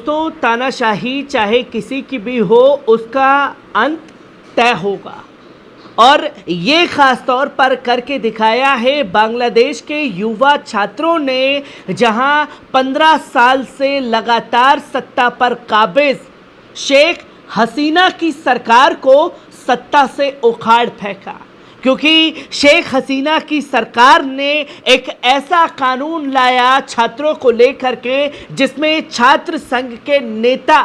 दोस्तों, तानाशाही चाहे किसी की भी हो, उसका अंत तय होगा। और ये खास तौर पर करके दिखाया है बांग्लादेश के युवा छात्रों ने, जहां 15 साल से लगातार सत्ता पर काबिज शेख हसीना की सरकार को सत्ता से उखाड़ फेंका। क्योंकि शेख हसीना की सरकार ने एक ऐसा कानून लाया छात्रों को लेकर के, जिसमें छात्र संघ के नेता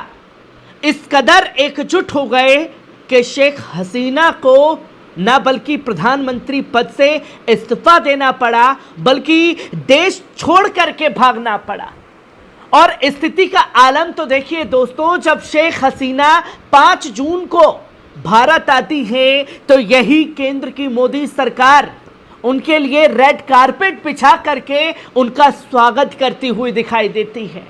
इस कदर एकजुट हो गए कि शेख हसीना को न बल्कि प्रधानमंत्री पद से इस्तीफा देना पड़ा, बल्कि देश छोड़ करके भागना पड़ा। और स्थिति का आलम तो देखिए दोस्तों, जब शेख हसीना 5 जून को भारत आती है तो यही केंद्र की मोदी सरकार उनके लिए रेड कारपेट बिछा करके उनका स्वागत करती हुई दिखाई देती है।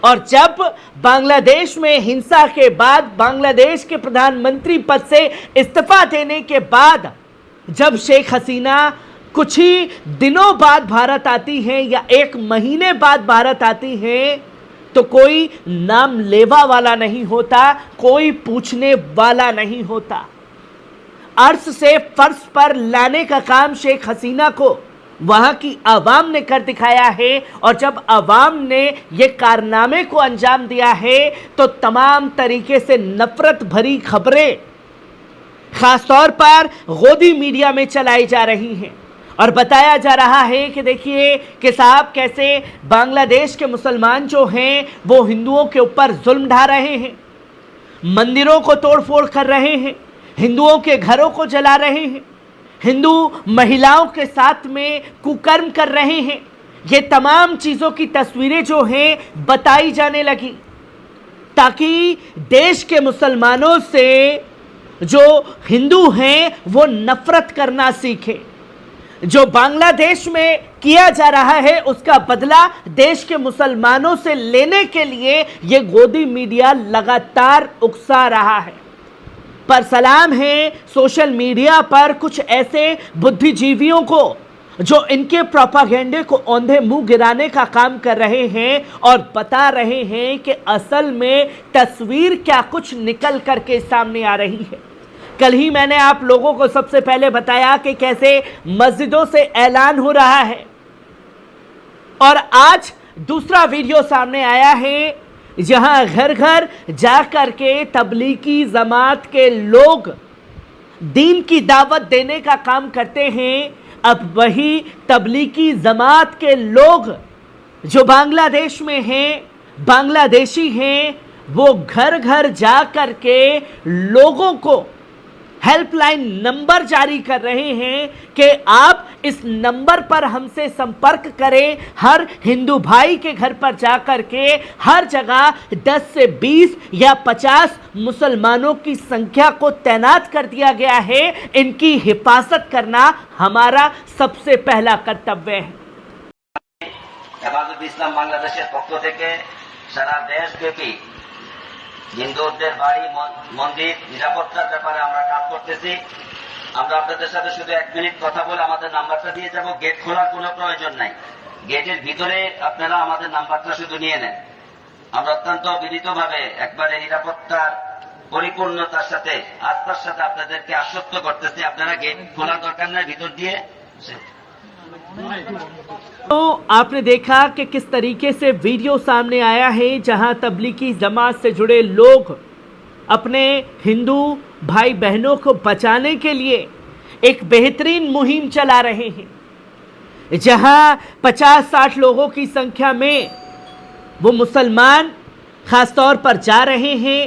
और जब बांग्लादेश में हिंसा के बाद, बांग्लादेश के प्रधानमंत्री पद से इस्तीफा देने के बाद, जब शेख हसीना कुछ ही दिनों बाद भारत आती हैं या 1 महीने बाद भारत आती हैं, तो कोई नाम लेवा वाला नहीं होता, कोई पूछने वाला नहीं होता। अर्श से फर्श पर लाने का काम शेख हसीना को वहां की आवाम ने कर दिखाया है। और जब आवाम ने ये कारनामे को अंजाम दिया है तो तमाम तरीके से नफरत भरी खबरें खासतौर पर गोदी मीडिया में चलाई जा रही हैं और बताया जा रहा है कि देखिए कि साहब कैसे बांग्लादेश के मुसलमान जो हैं वो हिंदुओं के ऊपर जुल्म ढा रहे हैं, मंदिरों को तोड़फोड़ कर रहे हैं, हिंदुओं के घरों को जला रहे हैं, हिंदू महिलाओं के साथ में कुकर्म कर रहे हैं। ये तमाम चीज़ों की तस्वीरें जो हैं बताई जाने लगी, ताकि देश के मुसलमानों से जो हिंदू हैं वो नफरत करना सीखें। जो बांग्लादेश में किया जा रहा है उसका बदला देश के मुसलमानों से लेने के लिए ये गोदी मीडिया लगातार उकसा रहा है। पर सलाम है सोशल मीडिया पर कुछ ऐसे बुद्धिजीवियों को जो इनके प्रोपागेंडे को औंधे मुंह गिराने का काम कर रहे हैं और बता रहे हैं कि असल में तस्वीर क्या कुछ निकल करके सामने आ रही है। कल ही मैंने आप लोगों को सबसे पहले बताया कि कैसे मस्जिदों से ऐलान हो रहा है, और आज दूसरा वीडियो सामने आया है जहां घर घर जा करके तबलीगी जमात के लोग दीन की दावत देने का काम करते हैं। अब वही तबलीगी जमात के लोग जो बांग्लादेश में हैं, बांग्लादेशी हैं, वो घर घर जा करके लोगों को हेल्पलाइन नंबर जारी कर रहे हैं कि आप इस नंबर पर हमसे संपर्क करें। हर हिंदू भाई के घर पर जाकर के हर जगह 10 से 20 या 50 मुसलमानों की संख्या को तैनात कर दिया गया है। इनकी हिफाजत करना हमारा सबसे पहला कर्तव्य है। হেফাজত ইসলাম বাংলাদেশের পক্ষ থেকে সারা দেশব্যাপী হিন্দুদের বাড়ি মন্দির নিরাপত্তার ব্যাপারে আমরা কাজ করতেছি। আমরা আপনাদের সাথে শুধু 1 মিনিট কথা বলে আমাদের নাম্বারটা দিয়ে যাব। গেট খোলার কোনো প্রয়োজন নাই, গেটের ভিতরে আপনারা আমাদের নাম্বারটা শুধু নিয়ে নেন। আমরা অত্যন্ত বিনীতভাবে একবারে নিরাপত্তার পরিপূর্ণতার সাথে আস্থার সাথে আপনাদেরকে আশ্বস্ত করতেছি, আপনারা গেট খোলার দরকার নাই, ভিতর দিয়ে। तो आपने देखा कि किस तरीके से वीडियो सामने आया है जहां तबलीगी जमात से जुड़े लोग अपने हिंदू भाई बहनों को बचाने के लिए एक बेहतरीन मुहिम चला रहे हैं, जहां 50-60 लोगों की संख्या में वो मुसलमान खास तौर पर जा रहे हैं,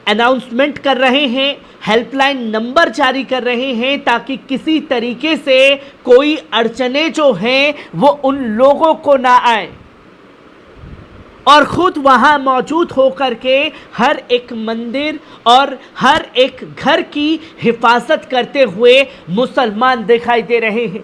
अनाउंसमेंट कर रहे हैं, हेल्पलाइन नंबर जारी कर रहे हैं, ताकि किसी तरीके से कोई अड़चने जो हैं वो उन लोगों को ना आए। और खुद वहां मौजूद होकर के हर एक मंदिर और हर एक घर की हिफाजत करते हुए मुसलमान दिखाई दे रहे हैं,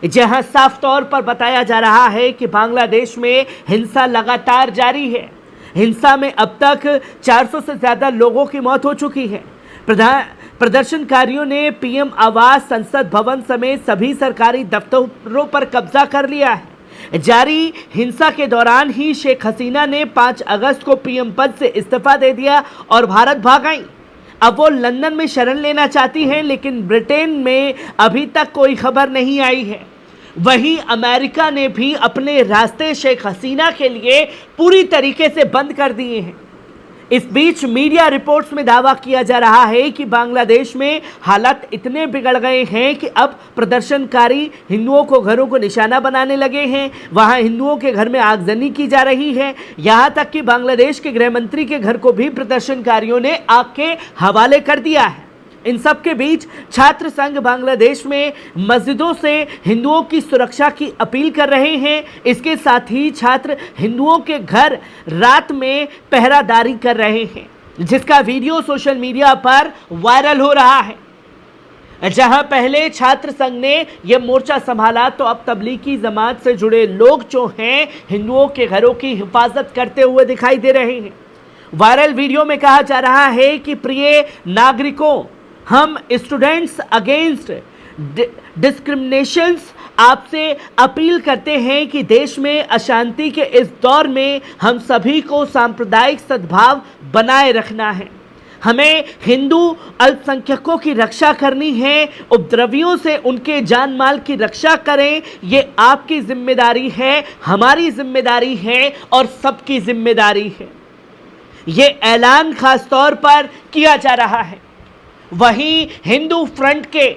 जहां साफ तौर पर बताया जा रहा है कि बांग्लादेश में हिंसा लगातार जारी है। हिंसा में अब तक 400 से ज़्यादा लोगों की मौत हो चुकी है। प्रदर्शनकारियों ने पीएम आवास, संसद भवन समेत सभी सरकारी दफ्तरों पर कब्जा कर लिया है। जारी हिंसा के दौरान ही शेख हसीना ने 5 अगस्त को पीएम पद से इस्तीफा दे दिया और भारत भाग आईं। अब वो लंदन में शरण लेना चाहती हैं, लेकिन ब्रिटेन में अभी तक कोई खबर नहीं आई है। वहीं अमेरिका ने भी अपने रास्ते शेख हसीना के लिए पूरी तरीके से बंद कर दिए हैं। इस बीच मीडिया रिपोर्ट्स में दावा किया जा रहा है कि बांग्लादेश में हालात इतने बिगड़ गए हैं कि अब प्रदर्शनकारी हिंदुओं को घरों को निशाना बनाने लगे हैं। वहां हिंदुओं के घर में आगजनी की जा रही है। यहां तक कि बांग्लादेश के गृह मंत्री के घर को भी प्रदर्शनकारियों ने आग के हवाले कर दिया है। इन सब के बीच छात्र संघ बांग्लादेश में मस्जिदों से हिंदुओं की सुरक्षा की अपील कर रहे हैं। इसके साथ ही छात्र हिंदुओं के घर रात में पहरादारी कर रहे हैं, जिसका वीडियो सोशल मीडिया पर वायरल हो रहा है। जहां पहले छात्र संघ ने यह मोर्चा संभाला, तो अब तबलीगी जमात से जुड़े लोग जो हैं हिंदुओं के घरों की हिफाजत करते हुए दिखाई दे रहे हैं। वायरल वीडियो में कहा जा रहा है कि प्रिय नागरिकों, हम स्टूडेंट्स अगेंस्ट डिस्क्रिमिनेशंस आपसे अपील करते हैं कि देश में अशांति के इस दौर में हम सभी को सांप्रदायिक सद्भाव बनाए रखना है। हमें हिंदू अल्पसंख्यकों की रक्षा करनी है। उपद्रवियों से उनके जान माल की रक्षा करें। ये आपकी जिम्मेदारी है, हमारी जिम्मेदारी है और सबकी जिम्मेदारी है। ये ऐलान खास तौर पर किया जा रहा है। वहीं हिंदू फ्रंट के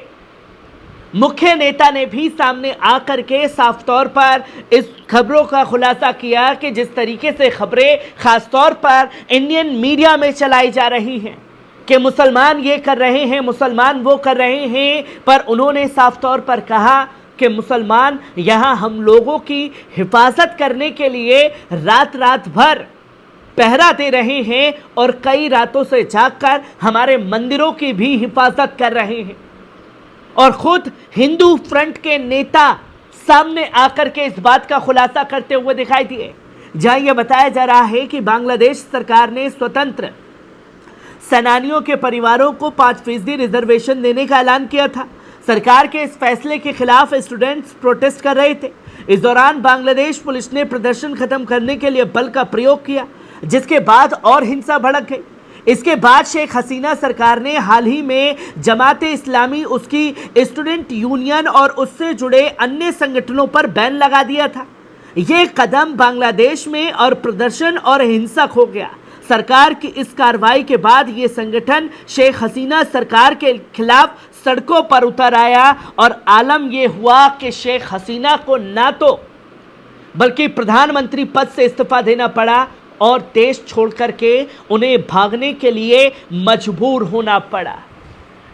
मुख्य नेता ने भी सामने आकर के साफ तौर पर इस खबरों का खुलासा किया कि जिस तरीके से खबरें खास तौर पर इंडियन मीडिया में चलाई जा रही हैं कि मुसलमान ये कर रहे हैं, मुसलमान वो कर रहे हैं, पर उन्होंने साफ तौर पर कहा कि मुसलमान यहाँ हम लोगों की हिफाजत करने के लिए रात रात भर पहरा दे रहे हैं और कई रातों से जागकर हमारे मंदिरों की भी हिफाजत कर रहे हैं। और खुद हिंदू फ्रंट के नेता सामने आकर के इस बात का खुलासा करते हुए दिखाई दिए, जहां यह बताया जा रहा है कि बांग्लादेश सरकार ने स्वतंत्र सेनानियों के परिवारों को 5% रिजर्वेशन देने का ऐलान किया था। सरकार के इस फैसले के खिलाफ स्टूडेंट्स प्रोटेस्ट कर रहे थे। इस दौरान बांग्लादेश पुलिस ने प्रदर्शन खत्म करने के लिए बल का प्रयोग किया, जिसके बाद और हिंसा भड़क गई। इसके बाद शेख हसीना सरकार ने हाल ही में जमाते इस्लामी, उसकी स्टूडेंट यूनियन और उससे जुड़े अन्य संगठनों पर बैन लगा दिया था। ये कदम बांग्लादेश में और प्रदर्शन और हिंसक हो गया। सरकार की इस कार्रवाई के बाद ये संगठन शेख हसीना सरकार के खिलाफ सड़कों पर उतर आया और आलम यह हुआ कि शेख हसीना को ना तो बल्कि प्रधानमंत्री पद से इस्तीफा देना पड़ा और देश छोड़ करके उन्हें भागने के लिए मजबूर होना पड़ा।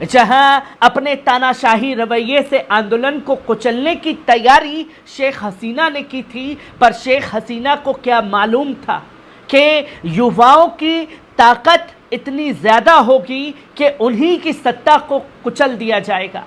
जहां अपने तानाशाही रवैये से आंदोलन को कुचलने की तैयारी शेख हसीना ने की थी, पर शेख हसीना को क्या मालूम था कि युवाओं की ताकत इतनी ज़्यादा होगी कि उन्हीं की सत्ता को कुचल दिया जाएगा।